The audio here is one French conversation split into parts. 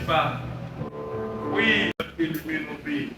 pas? Oui, illumine nos vies.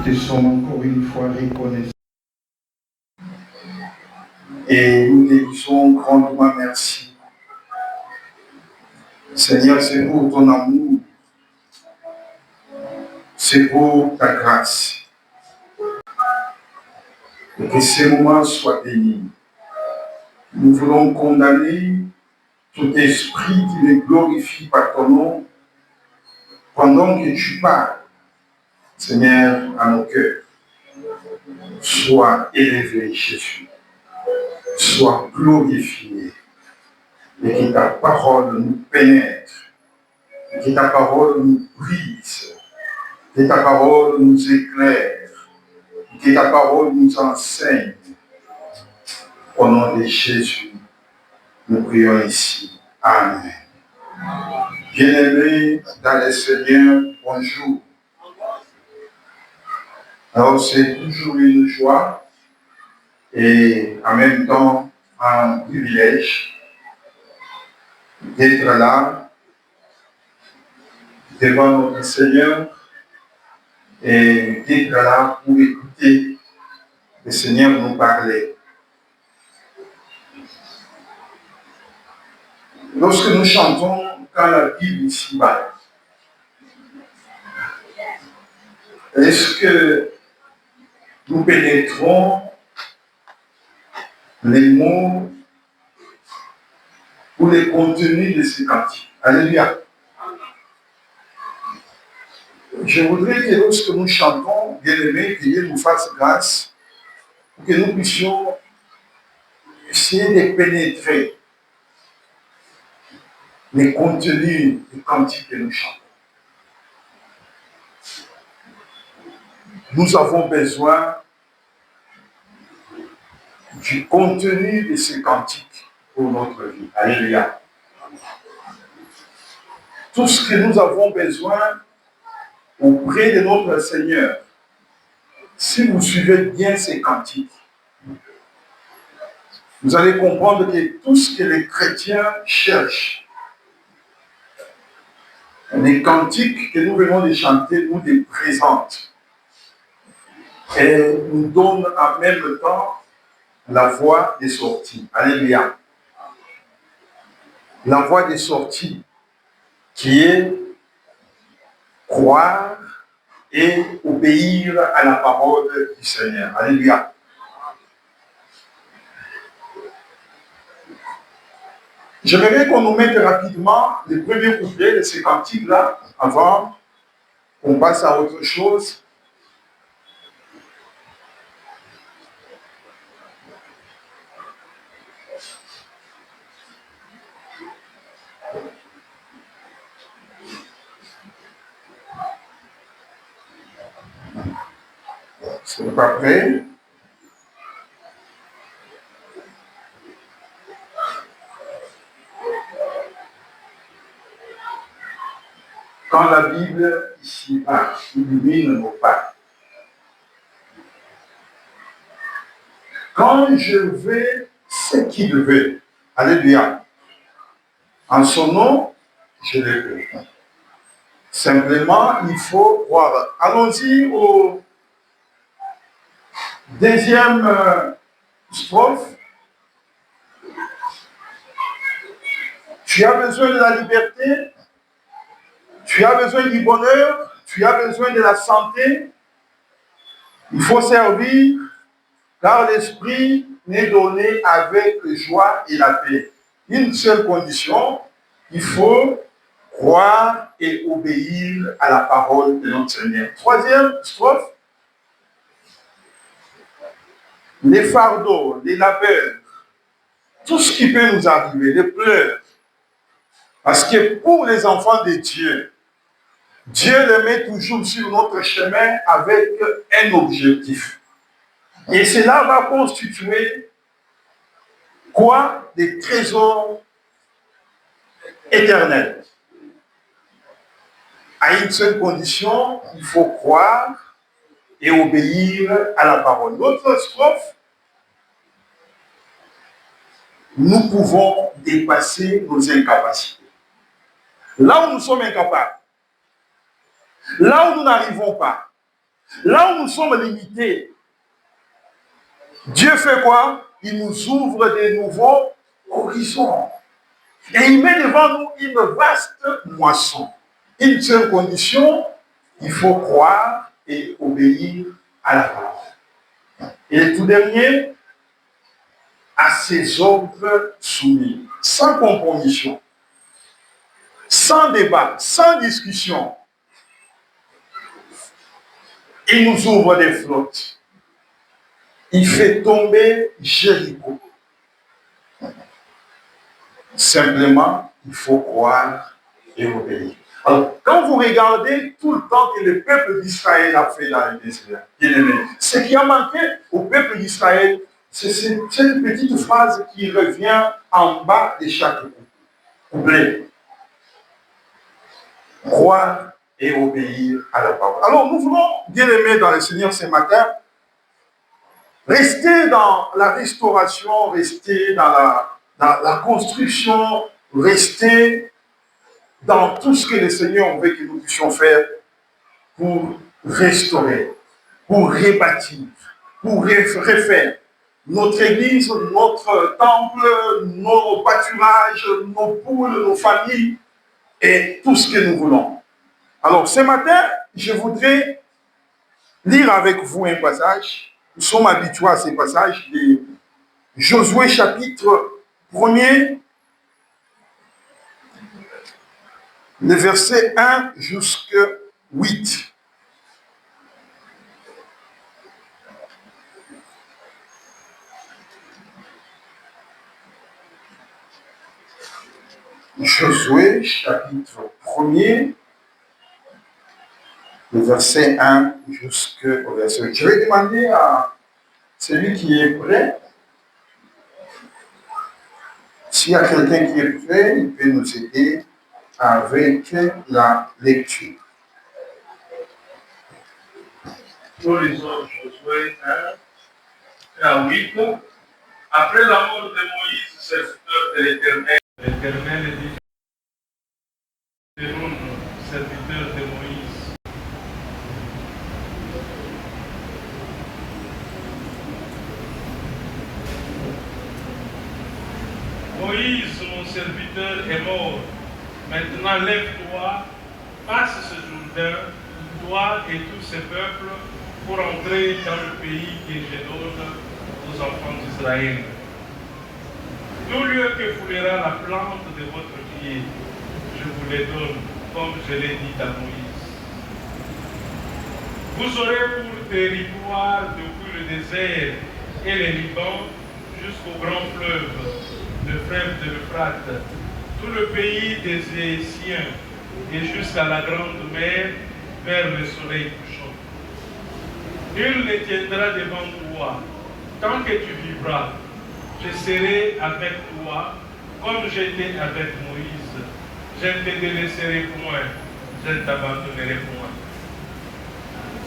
Nous sommes encore une fois reconnaissants. Et nous te disons grandement merci. Seigneur, c'est pour ton amour, c'est pour ta grâce. Et que ces moments soient bénis. Nous voulons condamner tout esprit qui ne glorifie pas ton nom pendant que tu parles, Seigneur, à nos cœurs. Sois élevé, Jésus. Sois glorifié. Et que ta parole nous pénètre. Et que ta parole nous brise. Que ta parole nous éclaire. Que ta parole nous enseigne. Au nom de Jésus, nous prions ici. Amen. Bien-aimés dans le Seigneur, bonjour. Alors c'est toujours une joie et en même temps un privilège d'être là devant notre Seigneur et d'être là pour écouter le Seigneur nous parler. Lorsque nous chantons quand la Bible ici-bas, est-ce que nous pénétrons les mots ou les contenus de ces cantiques? Alléluia. Je voudrais que lorsque nous chantons, bien-aimés, que Dieu nous fasse grâce pour que nous puissions essayer de pénétrer les contenus du cantique que nous chantons. Nous avons besoin du contenu de ce cantique pour notre vie. Alléluia. Tout ce que nous avons besoin auprès de notre Seigneur, si vous suivez bien ces cantiques, vous allez comprendre que tout ce que les chrétiens cherchent, les cantiques que nous venons de chanter nous les présentent et nous donnent en même temps la voie des sorties. Alléluia. La voie des sorties qui est croire et obéir à la parole du Seigneur. Alléluia. J'aimerais qu'on nous mette rapidement les premiers couplets de ces cantiques-là avant qu'on passe à autre chose. C'est pas prêt. Quand la Bible ici illumine nos pas. Quand je vais ce qu'il veut. Alléluia. En son nom, je le veux. Simplement, il faut croire. Allons-y au deuxième strophe. Tu as besoin de la liberté, tu as besoin du bonheur, tu as besoin de la santé. Il faut servir, car l'esprit n'est donné avec joie et la paix. Une seule condition, il faut croire et obéir à la parole de notre Seigneur. Troisième strophe, les fardeaux, les labeurs, tout ce qui peut nous arriver, les pleurs. Parce que pour les enfants de Dieu, Dieu les met toujours sur notre chemin avec un objectif. Et cela va constituer quoi? Des trésors éternels. À une seule condition, il faut croire et obéir à la parole. L'autre strophe, nous pouvons dépasser nos incapacités. Là où nous sommes incapables, là où nous n'arrivons pas, là où nous sommes limités, Dieu fait quoi? Il nous ouvre des nouveaux horizons. Et il met devant nous une vaste moisson. Une seule condition, il faut croire et obéir à la parole. Et le tout dernier, à ses ordres soumis, sans compromission, sans débat, sans discussion. Il nous ouvre des flottes. Il fait tomber Jéricho. Simplement, il faut croire et obéir. Alors, quand vous regardez tout le temps que le peuple d'Israël a fait dans le désert, ce qui a manqué au peuple d'Israël, c'est cette petite phrase qui revient en bas de chaque couplet. Croire et obéir à la parole. Alors, nous voulons, bien aimés dans le Seigneur ce matin, rester dans la restauration, rester dans la construction, rester dans tout ce que le Seigneur veut que nous puissions faire pour restaurer, pour rebâtir, pour refaire notre église, notre temple, nos pâturages, nos poules, nos familles et tout ce que nous voulons. Alors ce matin, je voudrais lire avec vous un passage. Nous sommes habitués à ces passages de Josué chapitre 1er, le verset 1 jusqu'au 8. Josué, chapitre 1er, le verset 1 jusqu'au verset 8. Je vais demander à celui qui est prêt, s'il y a quelqu'un qui est prêt, il peut nous aider avec la lecture. Nous lisons Josué 1 à 8. Après la mort de Moïse, serviteur de l'Éternel, l'Éternel dit à Aaron, serviteur de Moïse, Moïse, mon serviteur, est mort. Maintenant, lève-toi, passe ce Jourdain, toi et tous ces peuples, pour entrer dans le pays que je donne aux enfants d'Israël. Tout lieu que foulera la plante de votre pied, je vous les donne, comme je l'ai dit à Moïse. Vous aurez pour territoire depuis le désert et les Liban jusqu'au grand fleuve, le fleuve de l'Euphrate, tout le pays des Ésiens et jusqu'à la grande mer vers le soleil couchant. Nul ne tiendra devant toi tant que tu vivras. Je serai avec toi comme j'étais avec Moïse. Je ne te délaisserai point, je ne t'abandonnerai point.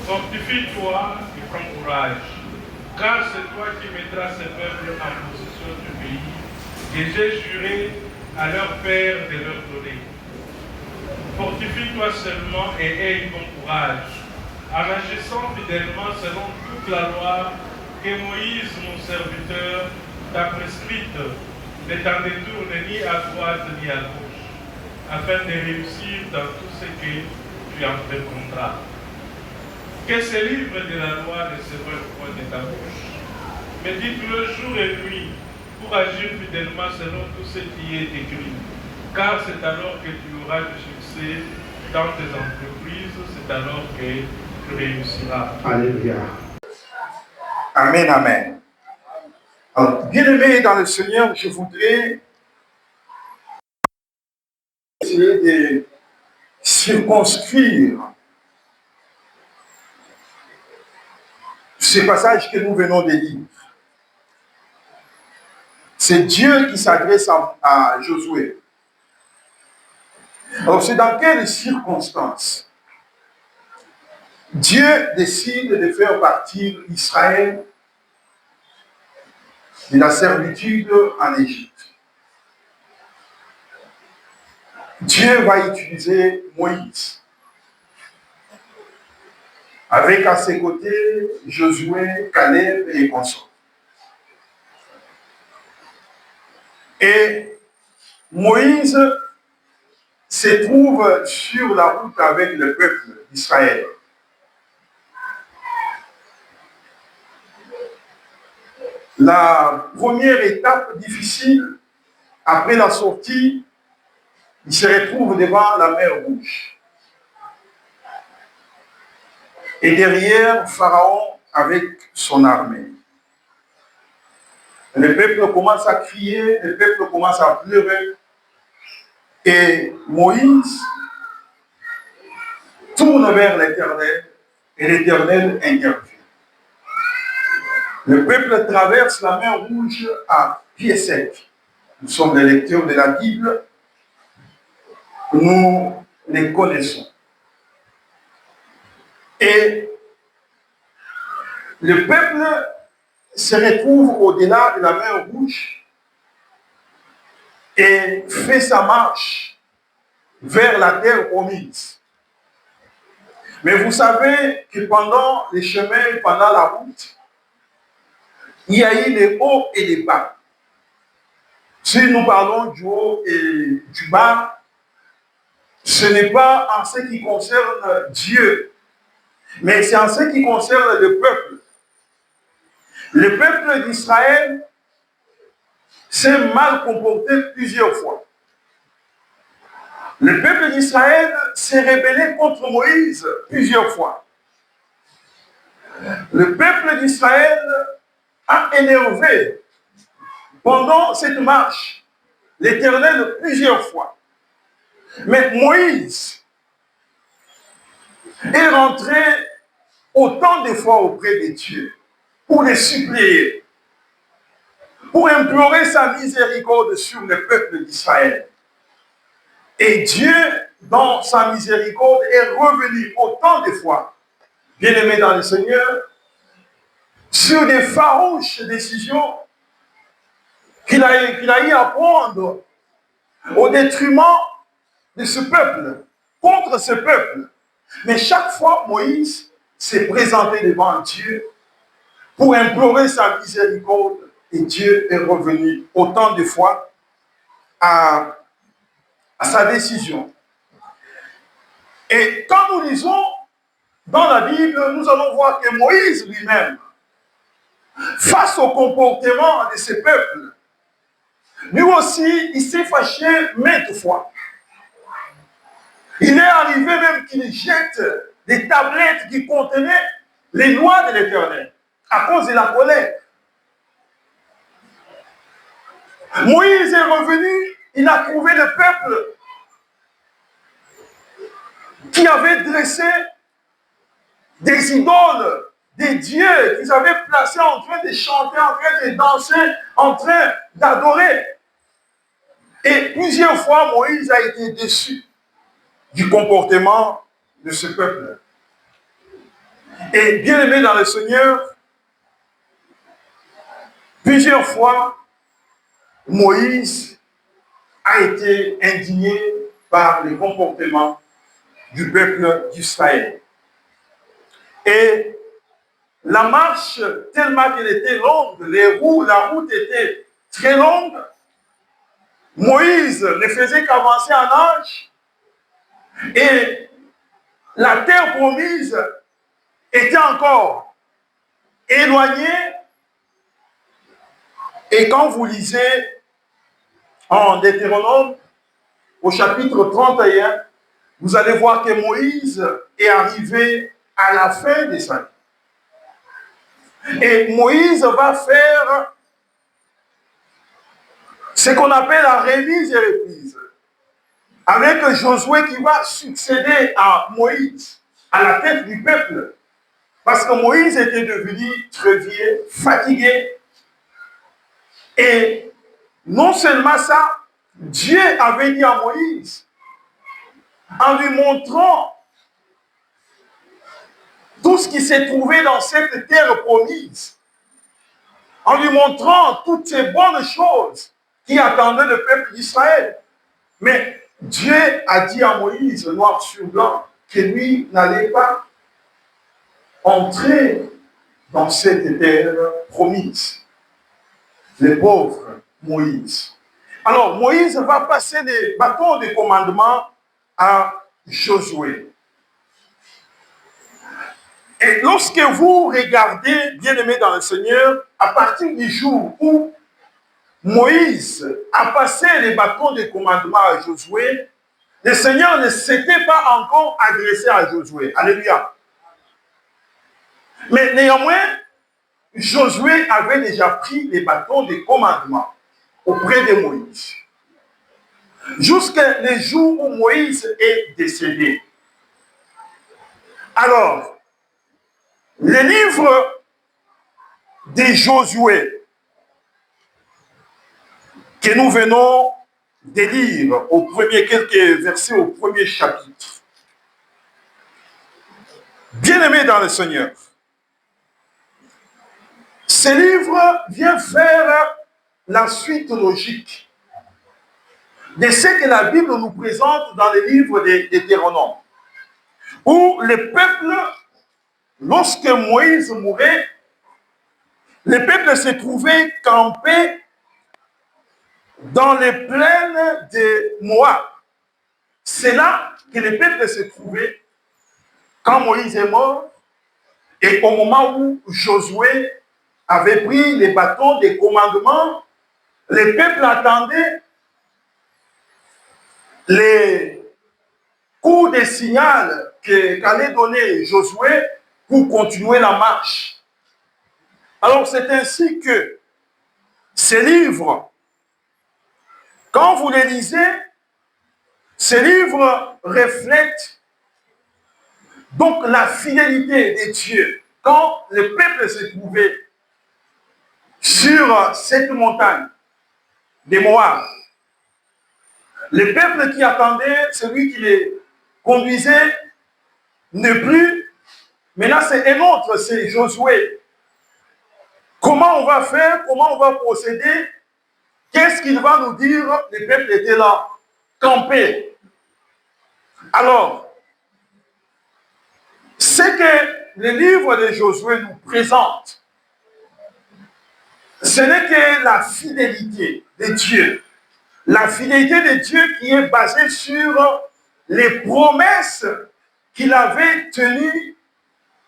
Fortifie-toi et prends courage, car c'est toi qui mettras ces peuples en possession du pays que j'ai juré à leur père de leur donner. Fortifie-toi seulement et aie bon courage, en agissant fidèlement selon toute la loi que Moïse, mon serviteur, t'a prescrite. Ne t'en détourne ni à droite ni à gauche, afin de réussir dans tout ce que tu entreprendras. Que ce livre de la loi ne s'éloigne point de ta bouche, mais dis-le jour et nuit, pour agir fidèlement selon tout ce qui est écrit. Car c'est alors que tu auras du succès dans tes entreprises, c'est alors que tu réussiras. Alléluia. Amen, amen. Alors, bien-aimés dans le Seigneur, je voudrais essayer de circonscrire ces passages que nous venons de lire. C'est Dieu qui s'adresse à Josué. Alors, c'est dans quelles circonstances Dieu décide de faire partir Israël de la servitude en Égypte? Dieu va utiliser Moïse. Avec à ses côtés Josué, Caleb et consorts. Et Moïse se trouve sur la route avec le peuple d'Israël. La première étape difficile, après la sortie, il se retrouve devant la mer Rouge. Et derrière, Pharaon avec son armée. Le peuple commence à crier, le peuple commence à pleurer. Et Moïse tourne vers l'Éternel et l'Éternel intervient. Le peuple traverse la mer Rouge à pied sec. Nous sommes des lecteurs de la Bible. Nous les connaissons. Et le peuple se retrouve au-delà de la mer Rouge et fait sa marche vers la terre promise. Mais vous savez que pendant les chemins, pendant la route, il y a eu les hauts et les bas. Si nous parlons du haut et du bas, ce n'est pas en ce qui concerne Dieu, mais c'est en ce qui concerne le peuple. Le peuple d'Israël s'est mal comporté plusieurs fois. Le peuple d'Israël s'est rébellé contre Moïse plusieurs fois. Le peuple d'Israël a énervé pendant cette marche l'Éternel plusieurs fois. Mais Moïse est rentré autant de fois auprès de Dieu pour les supplier, pour implorer sa miséricorde sur le peuple d'Israël. Et Dieu, dans sa miséricorde, est revenu autant de fois, bien-aimé dans le Seigneur, sur des farouches décisions qu'il a eu à prendre au détriment de ce peuple, contre ce peuple. Mais chaque fois, Moïse s'est présenté devant Dieu pour implorer sa miséricorde et Dieu est revenu autant de fois à sa décision. Et quand nous lisons dans la Bible, nous allons voir que Moïse lui-même, face au comportement de ce peuple, lui aussi, il s'est fâché maintes fois. Il est arrivé même qu'il jette des tablettes qui contenaient les lois de l'Éternel à cause de la colère. Moïse est revenu, il a trouvé le peuple qui avait dressé des idoles, des dieux qu'ils avaient placés en train de chanter, en train de danser, en train d'adorer. Et plusieurs fois, Moïse a été déçu du comportement de ce peuple. Et bien aimé dans le Seigneur, plusieurs fois, Moïse a été indigné par le comportement du peuple d'Israël. Et la marche, tellement qu'elle était longue, la route était très longue, Moïse ne faisait qu'avancer en âge et la terre promise était encore éloignée. Et quand vous lisez en Deutéronome, au chapitre 31, vous allez voir que Moïse est arrivé à la fin de sa vie. Et Moïse va faire ce qu'on appelle la remise et reprise, avec Josué qui va succéder à Moïse, à la tête du peuple. Parce que Moïse était devenu très vieux, fatigué. Et non seulement ça, Dieu avait dit à Moïse, en lui montrant tout ce qui s'est trouvé dans cette terre promise, en lui montrant toutes ces bonnes choses qui attendaient le peuple d'Israël. Mais Dieu a dit à Moïse, noir sur blanc, que lui n'allait pas entrer dans cette terre promise. Le pauvre Moïse. Alors, Moïse va passer les bâtons de commandement à Josué. Et lorsque vous regardez, bien-aimés dans le Seigneur, à partir du jour où Moïse a passé les bâtons de commandement à Josué, le Seigneur ne s'était pas encore adressé à Josué. Alléluia. Mais néanmoins, Josué avait déjà pris les bâtons de commandement auprès de Moïse. Jusqu'à le jour où Moïse est décédé. Alors, le livre de Josué que nous venons de lire au premier, quelques versets au premier chapitre. Bien-aimés dans le Seigneur, ce livre vient faire la suite logique de ce que la Bible nous présente dans le livre de Deutéronome, où le peuple, lorsque Moïse mourait, le peuple se trouvait campé dans les plaines de Moab. C'est là que le peuple se trouvait quand Moïse est mort et au moment où Josué avait pris les bâtons des commandements, le peuple attendait les coup de signal qu'allait donner Josué pour continuer la marche. Alors c'est ainsi que ces livres, quand vous les lisez, ces livres reflètent donc la fidélité de Dieu. Quand le peuple se trouvait sur cette montagne de Moab, le peuple qui attendait celui qui les conduisait ne plus. Maintenant, c'est un autre, c'est Josué. Comment on va faire? Comment on va procéder? Qu'est-ce qu'il va nous dire? Le peuple était là, campé. Alors, ce que le livre de Josué nous présente, ce n'est que la fidélité de Dieu. La fidélité de Dieu qui est basée sur les promesses qu'il avait tenues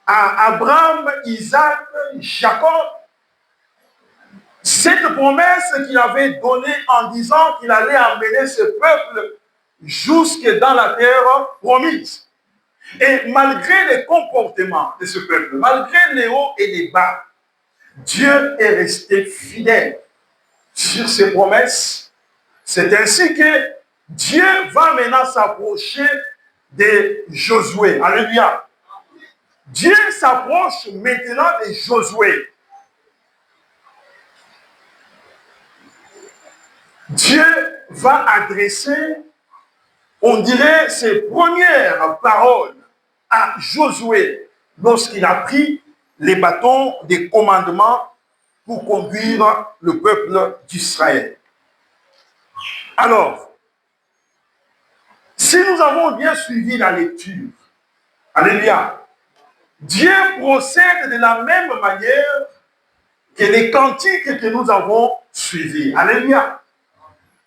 à Abraham, Isaac, Jacob. Cette promesse qu'il avait donnée en disant qu'il allait emmener ce peuple jusque dans la terre promise. Et malgré les comportements de ce peuple, malgré les hauts et les bas, Dieu est resté fidèle sur ses promesses. C'est ainsi que Dieu va maintenant s'approcher de Josué. Alléluia. Dieu s'approche maintenant de Josué. Dieu va adresser, on dirait, ses premières paroles à Josué lorsqu'il a pris les bâtons des commandements pour conduire le peuple d'Israël. Alors, si nous avons bien suivi la lecture, alléluia, Dieu procède de la même manière que les cantiques que nous avons suivis. Alléluia.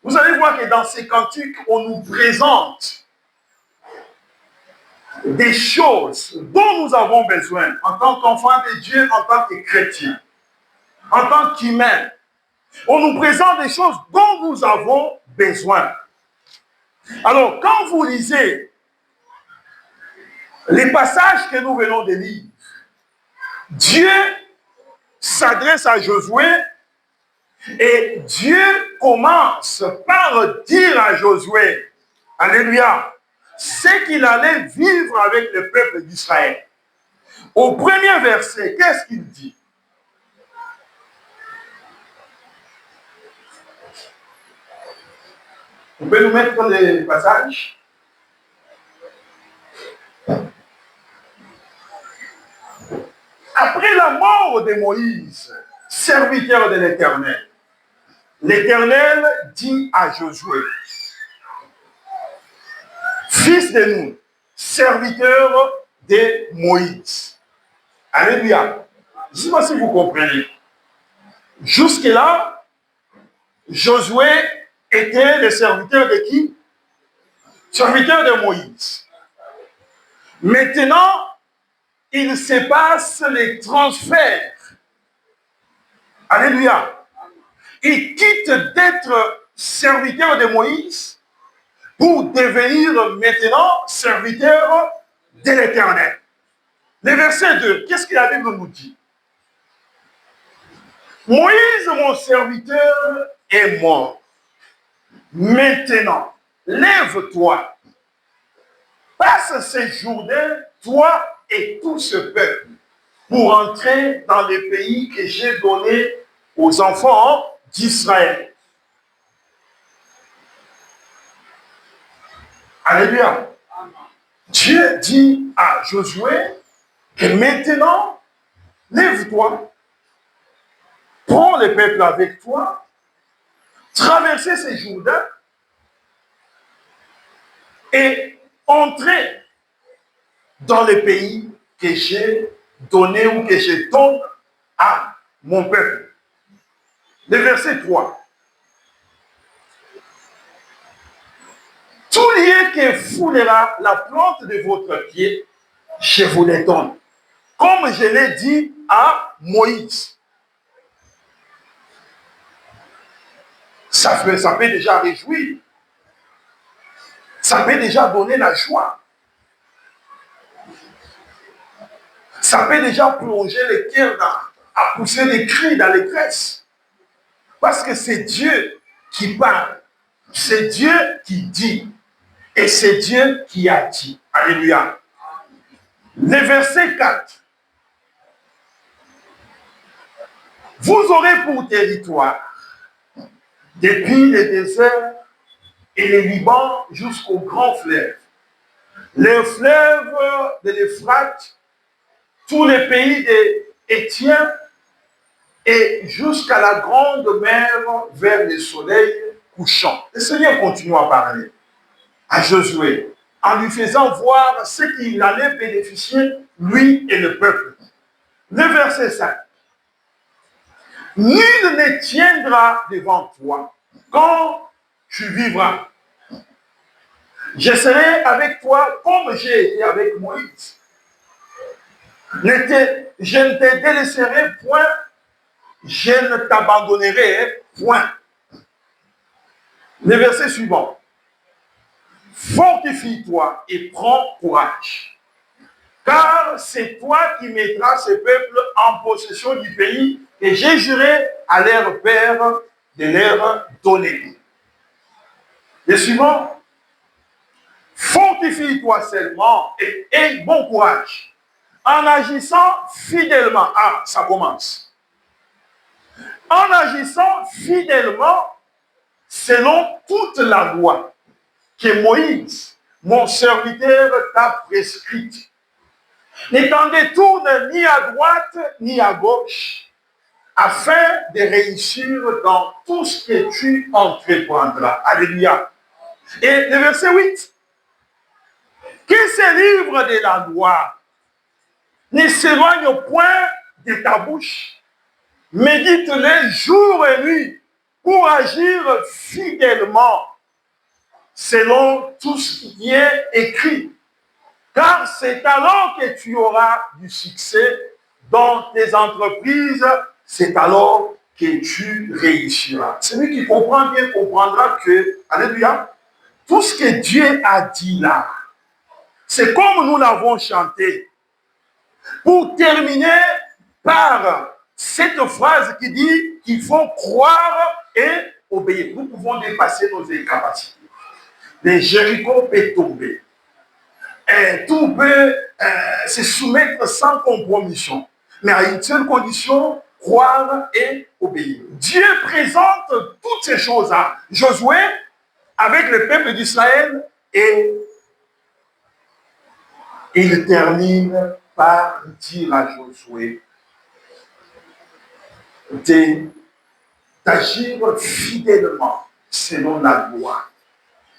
Vous allez voir que dans ces cantiques, on nous présente des choses dont nous avons besoin en tant qu'enfants de Dieu, en tant que chrétiens, en tant qu'humains. On nous présente des choses dont nous avons besoin. Alors, quand vous lisez les passages que nous venons de lire, Dieu s'adresse à Josué et Dieu commence par dire à Josué, alléluia, ce qu'il allait vivre avec le peuple d'Israël. Au premier verset, qu'est-ce qu'il dit? Vous pouvez nous mettre les passages? Après la mort de Moïse, serviteur de l'Éternel, l'Éternel dit à Josué, fils de nous, serviteur de Moïse. Alléluia. Je ne sais pas si vous comprenez. Jusque-là, Josué était le serviteur de qui? Serviteur de Moïse. Maintenant, il se passe les transferts. Alléluia. Il quitte d'être serviteur de Moïse pour devenir maintenant serviteur de l'Éternel. Le verset 2, qu'est-ce que la Bible nous dit? Moïse, mon serviteur, est mort. Maintenant, lève-toi, passe ces Jourdain, toi et tout ce peuple, pour entrer dans le pays que j'ai donné aux enfants d'Israël. Alléluia. Dieu dit à Josué que maintenant, lève-toi, prends le peuple avec toi, traversez ces Jourdains et entrez dans le pays que j'ai donné ou que je donne à mon peuple. Le verset 3. Tout lieu que foulera la plante de votre pied, je vous le donne. Comme je l'ai dit à Moïse. Ça peut déjà réjouir. Ça peut déjà donner la joie. Ça peut déjà plonger les cœurs à pousser des cris d'allégresse. Parce que c'est Dieu qui parle. C'est Dieu qui dit. Et c'est Dieu qui a dit. Alléluia. Le verset 4. Vous aurez pour territoire, depuis les déserts et les Liban jusqu'au grand fleuve, les fleuves de l'Euphrate, tous les pays des Étiens et jusqu'à la grande mer vers le soleil couchant. Le Seigneur continue à parler à Josué en lui faisant voir ce qu'il allait bénéficier, lui et le peuple. Le verset 5. Nul ne tiendra devant toi quand tu vivras. Je serai avec toi comme j'ai été avec Moïse. Je ne te délaisserai point, je ne t'abandonnerai point. Le verset suivant. Fortifie-toi et prends courage, car c'est toi qui mettras ce peuple en possession du pays que j'ai juré à leur père de leur donner. Le suivant. Fortifie-toi seulement et aie bon courage en agissant fidèlement. Ah, ça commence. En agissant fidèlement selon toute la loi que Moïse, mon serviteur, t'a prescrite. Ne t'en détourne ni à droite ni à gauche, afin de réussir dans tout ce que tu entreprendras. Alléluia. Et le verset 8. Qui se livre de la loi ne s'éloigne point de ta bouche. Médite-les jour et nuit pour agir fidèlement selon tout ce qui est écrit. Car c'est alors que tu auras du succès dans tes entreprises, c'est alors que tu réussiras. Celui qui comprend bien comprendra que, alléluia, tout ce que Dieu a dit là, c'est comme nous l'avons chanté. Pour terminer par cette phrase qui dit qu'il faut croire et obéir. Nous pouvons dépasser nos incapacités. Les Jéricho peut tomber. Et tout peut se soumettre sans compromission. Mais à une seule condition, croire et obéir. Dieu présente toutes ces choses à Josué avec le peuple d'Israël et il termine par dire à Josué d'agir fidèlement selon la loi,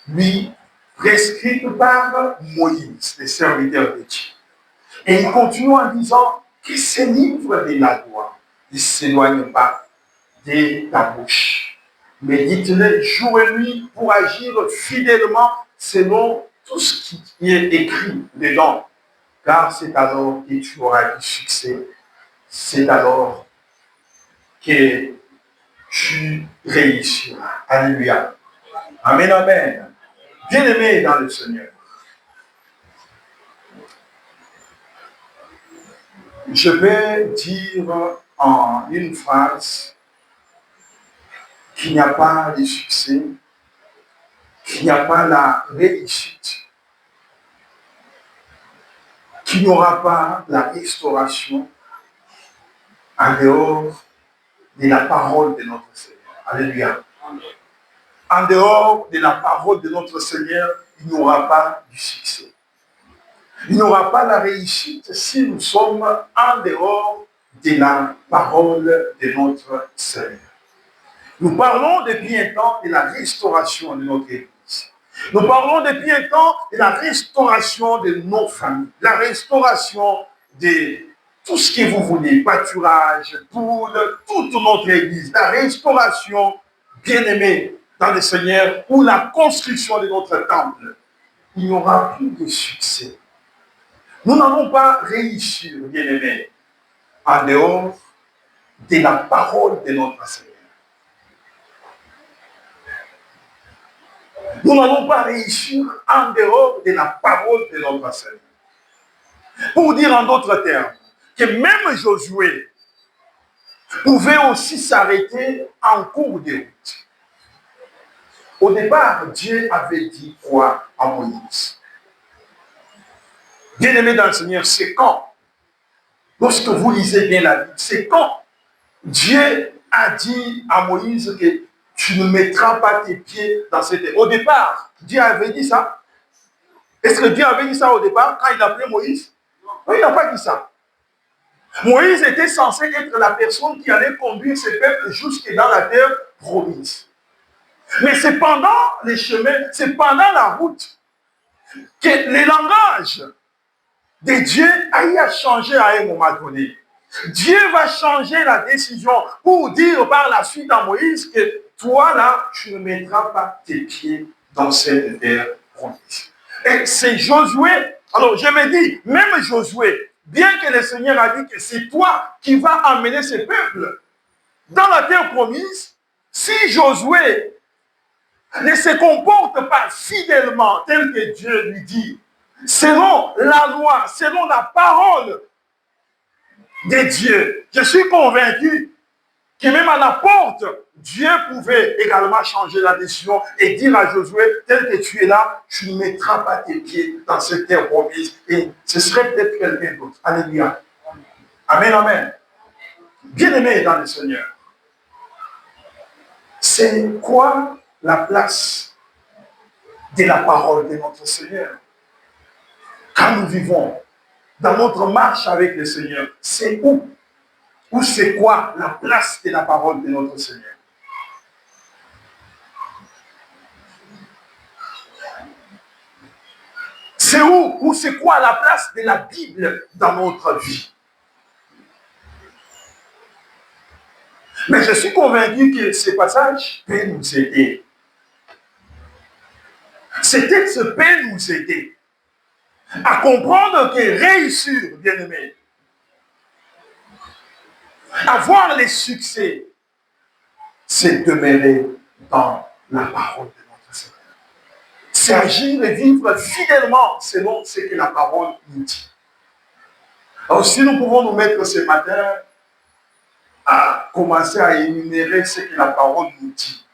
lui prescrite par Moïse, le serviteur de Dieu. Et il continue en disant qu'il se livre de la loi, il ne s'éloigne pas de ta bouche. Médite-le jour et nuit pour agir fidèlement selon tout ce qui est écrit dedans. Car c'est alors que tu auras du succès. C'est alors que tu réussiras. Alléluia. Amen, amen. Bien-aimé dans le Seigneur. Je vais dire en une phrase qu'il n'y a pas de succès, qu'il n'y a pas la réussite, qu'il n'y aura pas la restauration en dehors de la parole de notre Seigneur. Alléluia. En dehors de la parole de notre Seigneur, il n'y aura pas du succès. Il n'y aura pas la réussite si nous sommes en dehors de la parole de notre Seigneur. Nous parlons depuis un temps de la restauration de notre Église. Nous parlons depuis un temps de la restauration de nos familles, la restauration de tout ce que vous voulez, pâturage, poule, toute notre Église, la restauration, bien-aimée dans le Seigneur, ou la construction de notre temple. Il n'y aura plus de succès. Nous n'allons pas réussir, bien-aimés, en dehors de la parole de notre Seigneur. Nous n'allons pas réussir en dehors de la parole de notre Seigneur. Pour dire en d'autres termes, que même Josué pouvait aussi s'arrêter en cours de route. Au départ, Dieu avait dit quoi à Moïse? Bien-aimé dans le Seigneur, c'est quand? Lorsque vous lisez bien la Bible, c'est quand Dieu a dit à Moïse que tu ne mettras pas tes pieds dans cette terre. Au départ, Dieu avait dit ça. Est-ce que Dieu avait dit ça au départ quand il appelait Moïse? Non, il n'a pas dit ça. Moïse était censé être la personne qui allait conduire ce peuple jusque dans la terre promise. Mais c'est pendant les chemins, c'est pendant la route que le langage de Dieu a changé à un moment donné. Dieu va changer la décision pour dire par la suite à Moïse que toi là, tu ne mettras pas tes pieds dans cette terre promise. Et c'est Josué. Alors je me dis, même Josué, bien que le Seigneur a dit que c'est toi qui vas amener ce peuple dans la terre promise, si Josué ne se comporte pas fidèlement tel que Dieu lui dit, selon la loi, selon la parole de Dieu, je suis convaincu que même à la porte, Dieu pouvait également changer la décision et dire à Josué, tel que tu es là, tu ne mettras pas tes pieds dans cette terre promise. Et ce serait peut-être quelqu'un d'autre. Alléluia. Amen, amen. Bien-aimé dans le Seigneur, c'est quoi la place de la parole de notre Seigneur? Quand nous vivons dans notre marche avec le Seigneur, c'est où? Ou c'est quoi la place de la parole de notre Seigneur? C'est où? Ou c'est quoi la place de la Bible dans notre vie? Mais je suis convaincu que ce passage peut nous aider. Ce texte peut nous aider à comprendre que réussir, bien-aimé, avoir les succès, c'est demeurer dans la parole de notre Seigneur. C'est agir et vivre fidèlement selon ce que la parole nous dit. Alors si nous pouvons nous mettre ce matin à commencer à énumérer ce que la parole nous dit,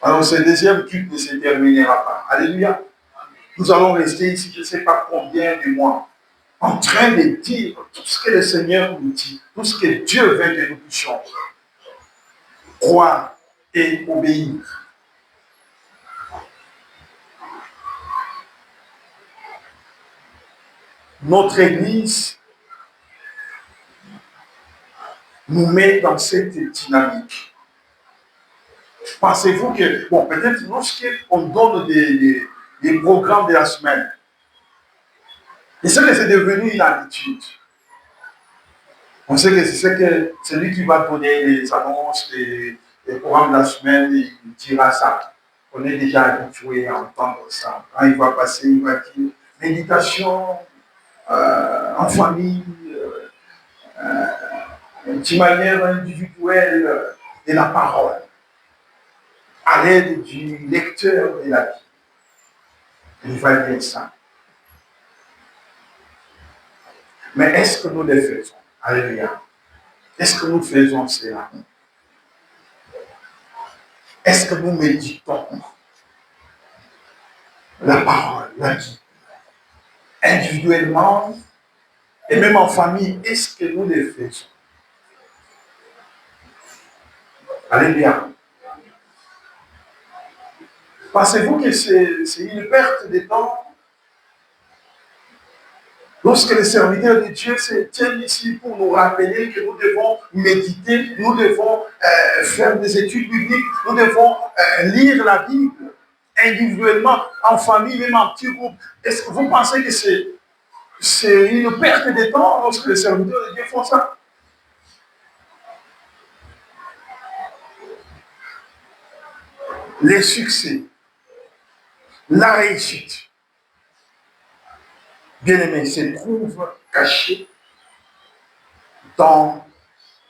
alors ce deuxième culte ne se terminera pas. Alléluia. Nous allons rester ici, je ne sais pas combien de mois, en train de dire tout ce que le Seigneur nous dit, tout ce que Dieu veut que nous puissions croire et obéir. Notre Église nous met dans cette dynamique. Pensez-vous que, bon, peut-être lorsqu'on donne des programmes de la semaine, et c'est que c'est devenu une habitude. On sait que c'est celui qui va donner les annonces, les programmes de la semaine, il dira ça. On est déjà habitué à entendre ça. Quand il va passer, il va dire méditation en famille, d'une manière individuelle de la parole, à l'aide du lecteur de la Bible. Il va dire ça. Mais est-ce que nous le faisons? Alléluia. Est-ce que nous faisons cela? Est-ce que nous méditons la parole, la Bible, individuellement et même en famille? Est-ce que nous le faisons? Alléluia. Pensez-vous que c'est une perte de temps lorsque les serviteurs de Dieu se tiennent ici pour nous rappeler que nous devons méditer, nous devons faire des études bibliques, nous devons lire la Bible individuellement, en famille, même en petit groupe? Est-ce que vous pensez que c'est une perte de temps lorsque les serviteurs de Dieu font ça? Les succès, la réussite, bien-aimés, se trouvent cachés dans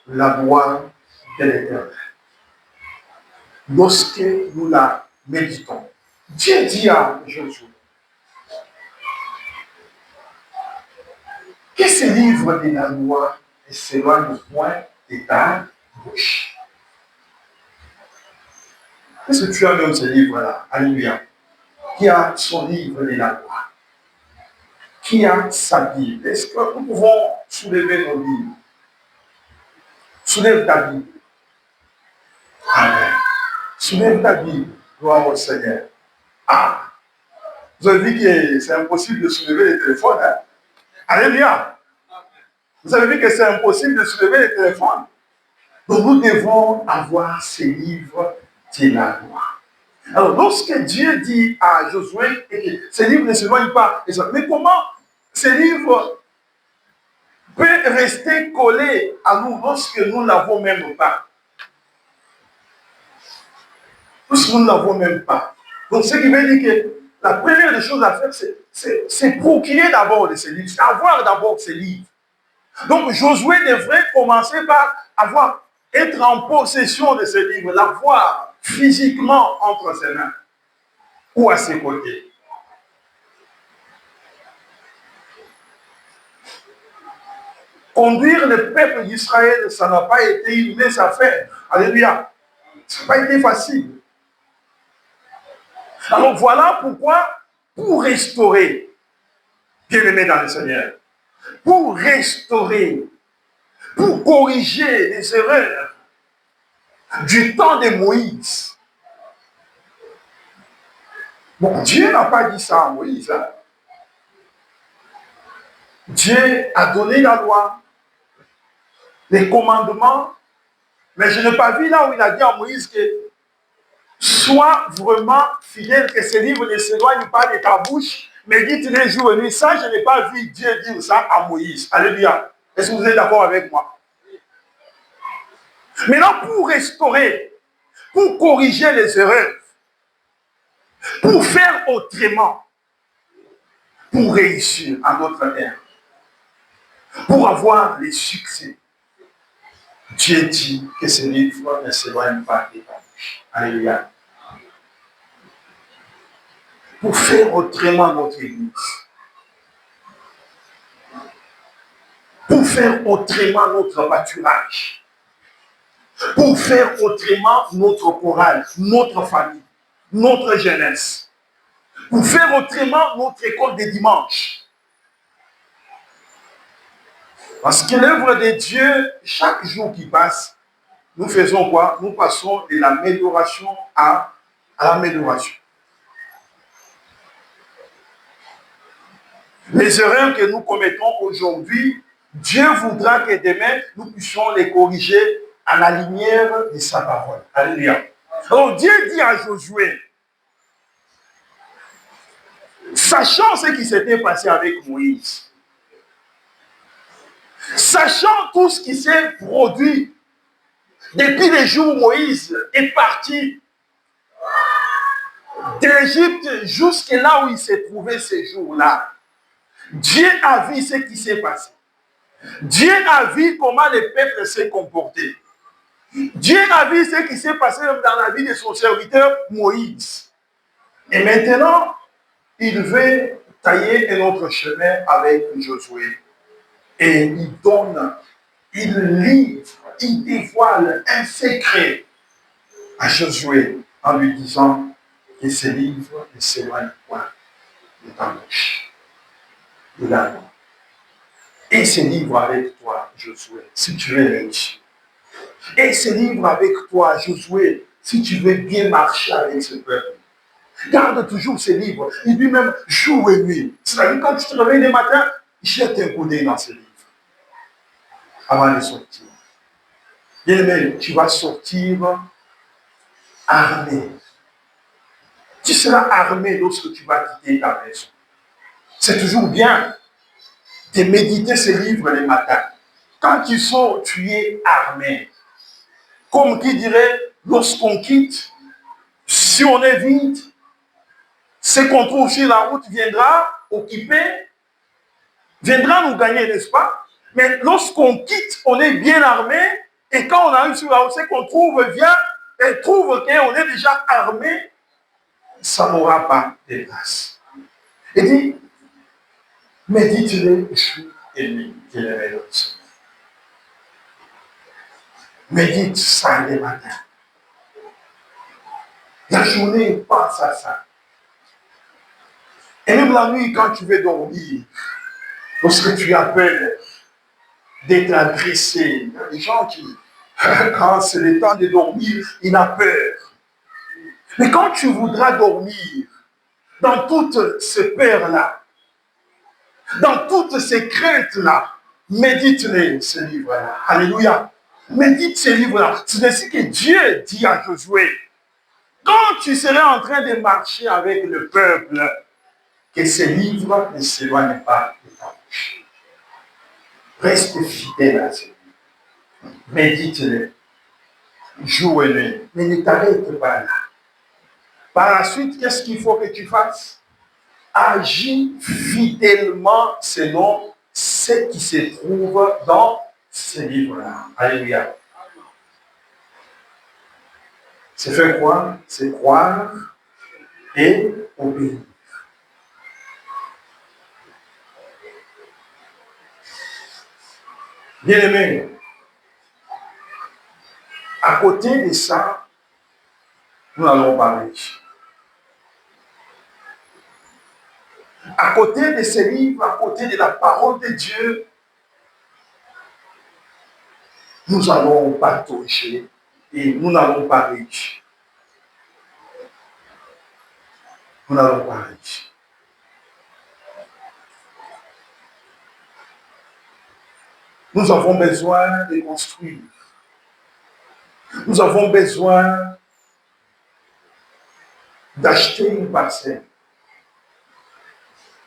la loi de l'Éternel. lorsque nous la méditons. Dieu dit à Josué que ce livre de la loi ne s'éloigne point de ta bouche. Est-ce que tu as même ce livre-là? Alléluia. Qui a son livre de la loi? Qui a sa Bible? Est-ce que nous pouvons soulever nos Bibles? Soulève ta Bible. Amen. Soulève ta Bible. Gloire au Seigneur. Ah! Vous avez vu que c'est impossible de soulever les téléphones. Hein? Alléluia. Vous avez vu que c'est impossible de soulever les téléphones. Donc nous devons avoir ces livres de la loi. Alors lorsque Dieu dit à Josué que ces livres ne s'éloignent pas, mais comment ces livres peuvent rester collés à nous lorsque nous ne l'avons même pas? Lorsque nous ne l'avons même pas. Donc ce qui veut dire que la première des choses à faire, c'est procurer d'abord de ces livres, c'est avoir d'abord ces livres. Donc Josué devrait commencer par être en possession de ces livres, l'avoir physiquement entre ses mains ou à ses côtés. Conduire le peuple d'Israël, ça n'a pas été une mince affaire. Alléluia. Ça n'a pas été facile. Alors voilà pourquoi, pour restaurer, bien-aimés dans le Seigneur, pour restaurer, pour corriger les erreurs du temps de Moïse. Bon, Dieu n'a pas dit ça à Moïse. Hein. Dieu a donné la loi, les commandements, mais je n'ai pas vu là où il a dit à Moïse que sois vraiment fidèle, que ce livre ne s'éloigne pas de ta bouche, médite-les jour et nuit. Ça, je n'ai pas vu Dieu dire ça à Moïse. Alléluia. Est-ce que vous êtes d'accord avec moi? Maintenant, pour restaurer, pour corriger les erreurs, pour faire autrement, pour réussir en d'autres termes, pour avoir les succès, Dieu dit que ce livre ne s'éloigne pas de ta bouche. Alléluia. Pour faire autrement notre Église. Pour faire autrement notre pâturage. Pour faire autrement notre chorale, notre famille, notre jeunesse. Pour faire autrement notre école de dimanche. Parce que l'œuvre de Dieu, chaque jour qui passe, nous faisons quoi? Nous passons de l'amélioration à l'amélioration. Les erreurs que nous commettons aujourd'hui, Dieu voudra que demain, nous puissions les corriger à la lumière de sa parole. Alléluia. Alors Dieu dit à Josué, sachant ce qui s'était passé avec Moïse, sachant tout ce qui s'est produit depuis les jours où Moïse est parti d'Égypte jusqu'à là où il s'est trouvé ces jours-là, Dieu a vu ce qui s'est passé. Dieu a vu comment le peuple s'est comporté. Dieu a vu ce qui s'est passé dans la vie de son serviteur Moïse. Et maintenant, il veut tailler un autre chemin avec Josué. Et il donne, il livre, il dévoile un secret à Josué en lui disant que ce livre ne s'éloigne point de ta bouche. De la loi. Et ce livre avec toi, Josué, si tu veux réussir. Et ce livre avec toi, Josué, si tu veux bien marcher avec ce peuple. Garde toujours ce livre. Il dit même jour et nuit. C'est-à-dire quand tu te réveilles le matin, jette un coup d'œil dans ce livre. Avant de sortir. Bien-aimé, tu vas sortir armé. Tu seras armé lorsque tu vas quitter ta maison. C'est toujours bien de méditer ce livre le matin. Quand tu sors, tu es armé. Comme qui dirait, lorsqu'on quitte, si on est vide, ce qu'on trouve sur la route viendra occuper, viendra nous gagner, n'est-ce pas? Mais lorsqu'on quitte, on est bien armé, et quand on arrive sur la route, ce qu'on trouve vient et trouve qu'on est déjà armé, ça n'aura pas de place. Il dit, médite-les jour et nuit, bien-aimé dans le Seigneur. Médite ça les matins. La journée, pense à ça. Et même la nuit, quand tu veux dormir, lorsque tu as peur d'être agressé, il y a des gens qui, quand c'est le temps de dormir, ils ont peur. Mais quand tu voudras dormir, dans toutes ces peurs-là, dans toutes ces craintes-là, médite-les, ces livres-là. Alléluia. Médite ces livres-là. C'est ainsi que Dieu dit à Josué, quand tu seras en train de marcher avec le peuple, que ces livres ne s'éloignent pas de ta bouche. Reste fidèle à ces livres. Médite-les. Jour et nuit. Mais ne t'arrête pas là. Par la suite, qu'est-ce qu'il faut que tu fasses? Agis fidèlement selon ce qui se trouve dans ces livres-là. Alléluia. C'est faire quoi? C'est croire et obéir. Bien-aimés, à côté de ça, nous allons parler. À côté de ces livres, à côté de la parole de Dieu, nous allons patauger et nous n'allons pas riche. Nous n'allons pas riche. Nous avons besoin de construire. Nous avons besoin d'acheter une parcelle.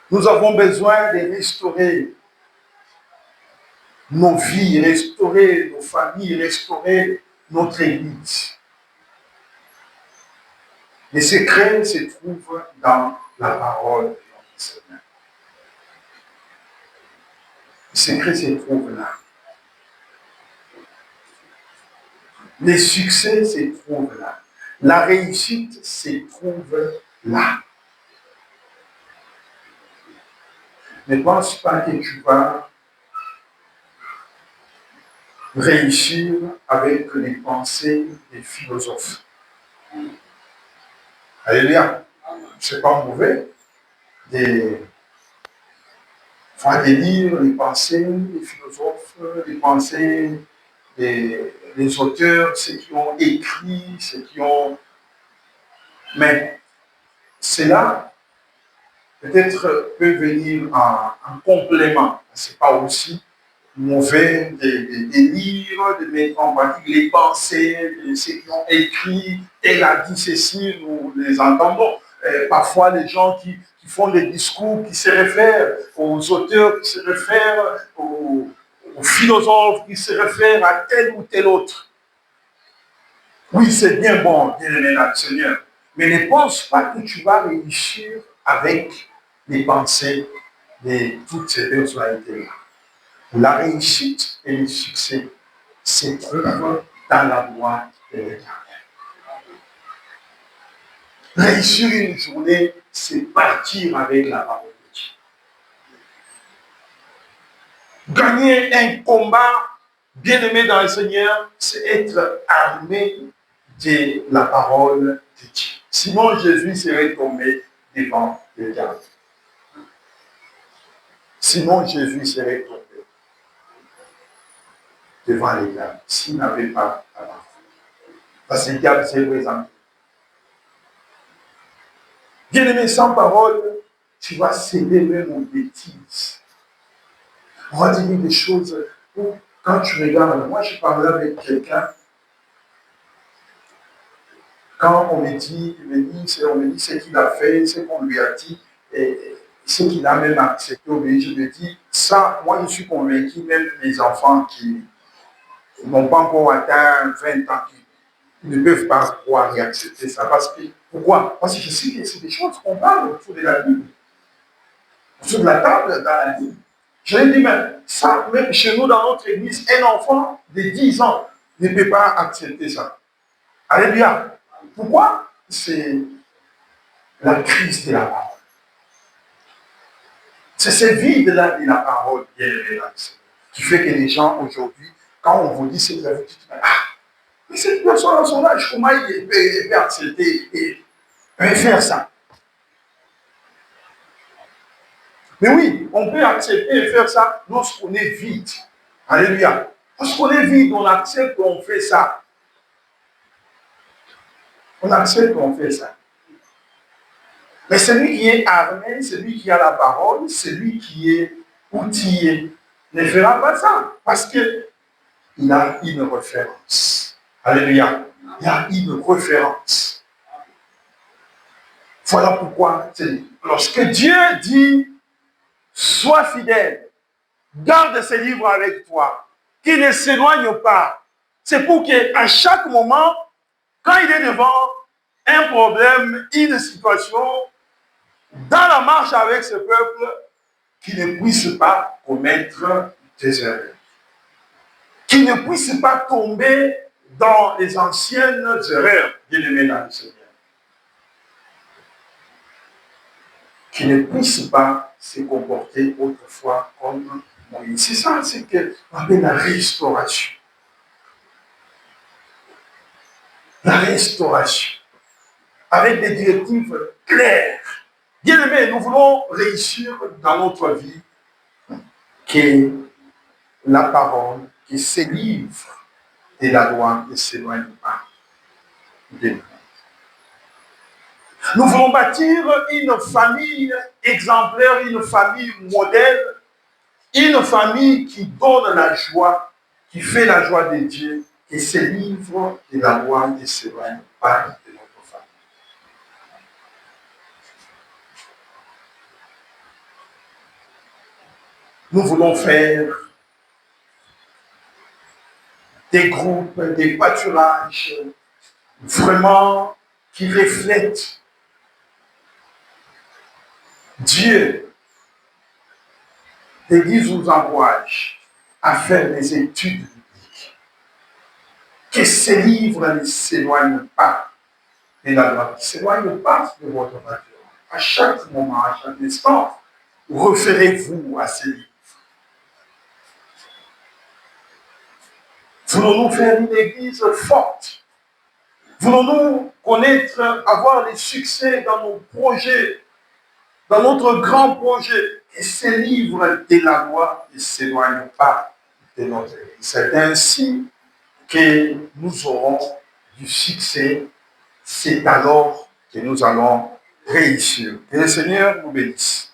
Nous avons besoin de restaurer nos vies, restaurer nos familles, restaurer notre église. Les secrets se trouvent dans la parole de notre Seigneur. Les secrets se trouvent là. Les succès se trouvent là. La réussite se trouve là. Ne pense pas que tu vas réussir avec les pensées des philosophes. Alléluia. Ce n'est pas mauvais de lire les pensées des philosophes, les pensées des auteurs, ceux qui ont écrit, ceux qui ont... Mais cela peut-être peut venir en complément. Ce n'est pas aussi mauvais de lire, de mettre en pratique les pensées de ceux qui ont écrit. Elle a dit ceci, nous les entendons. Parfois, les gens qui font des discours qui se réfèrent aux auteurs, qui se réfèrent aux philosophes, qui se réfèrent à tel ou tel autre. Oui, c'est bien bon, bien-aimé dans le Seigneur. Mais ne pense pas que tu vas réussir avec les pensées de toutes ces personnalités-là. La réussite et le succès se trouvent dans la boîte de l'Éternel. Réussir une journée, c'est partir avec la parole de Dieu. Gagner un combat, bien-aimé dans le Seigneur, c'est être armé de la parole de Dieu. Sinon, Jésus serait tombé devant les diables. Sinon, Jésus serait tombé devant les diables, s'il n'avait pas la parole. Parce que le diable s'est présenté. Bien-aimé, sans parole, tu vas céder même aux bêtises. On va dire des choses où, quand tu regardes, moi je parlais avec quelqu'un, quand on me dit ce qu'il a fait, ce qu'on lui a dit, et ce qu'il a même accepté, je me dis, ça, moi je suis convaincu, même les enfants qui n'ont pas encore atteint 20 ans, qui ne peuvent pas croire et accepter ça. Parce que, pourquoi? Parce que je sais que c'est des choses qu'on parle autour de la Bible. Autour de la table, dans la Bible. Je l'ai dit même, ça, même chez nous, dans notre église, un enfant de 10 ans ne peut pas accepter ça. Alléluia. Pourquoi? C'est la crise de la parole. C'est ce vide-là de la parole, bien aimé, qui fait que les gens aujourd'hui, quand on vous dit c'est vous avez dit, mais cette personne à son âge, comment il peut accepter et faire ça? Mais oui, on peut accepter et faire ça lorsqu'on est vide. Alléluia. Lorsqu'on est vide, on accepte qu'on fait ça. On accepte qu'on fait ça. Mais celui qui est armé, celui qui a la parole, celui qui est outillé, ne fera pas ça. Parce qu'il a une référence. Alléluia. Il a une référence. Voilà pourquoi, lorsque Dieu dit, sois fidèle, garde ces livres avec toi, qu'il ne s'éloigne pas. C'est pour qu'à chaque moment, quand il est devant un problème, une situation, dans la marche avec ce peuple, qu'il ne puisse pas commettre des erreurs. Qu'il ne puisse pas tomber dans les anciennes erreurs, bien-aimés dans le Seigneur. Qui ne puisse pas se comporter autrefois comme Moïse. C'est ça, c'est qu'on appelle la restauration. La restauration. Avec des directives claires. Bien aimé, nous voulons réussir dans notre vie que la parole qui se livre de la loi ne s'éloigne pas de nous. Nous voulons bâtir une famille exemplaire, une famille modèle, une famille qui donne la joie, qui fait la joie de Dieu, qui se livre de la loi ne s'éloigne pas de notre famille. Nous voulons faire des groupes, des pâturages vraiment qui reflètent Dieu. L'Église nous encourage à faire des études bibliques. Que ces livres ne s'éloignent pas de la loi, ne s'éloignent pas de votre nature. À chaque moment, à chaque instant, référez-vous à ces livres. Voulons-nous faire une Église forte? Voulons-nous connaître, avoir des succès dans nos projets, dans notre grand projet? Et ces livres de la loi ne s'éloignent pas de notre Église. C'est ainsi que nous aurons du succès. C'est alors que nous allons réussir. Que le Seigneur nous bénisse.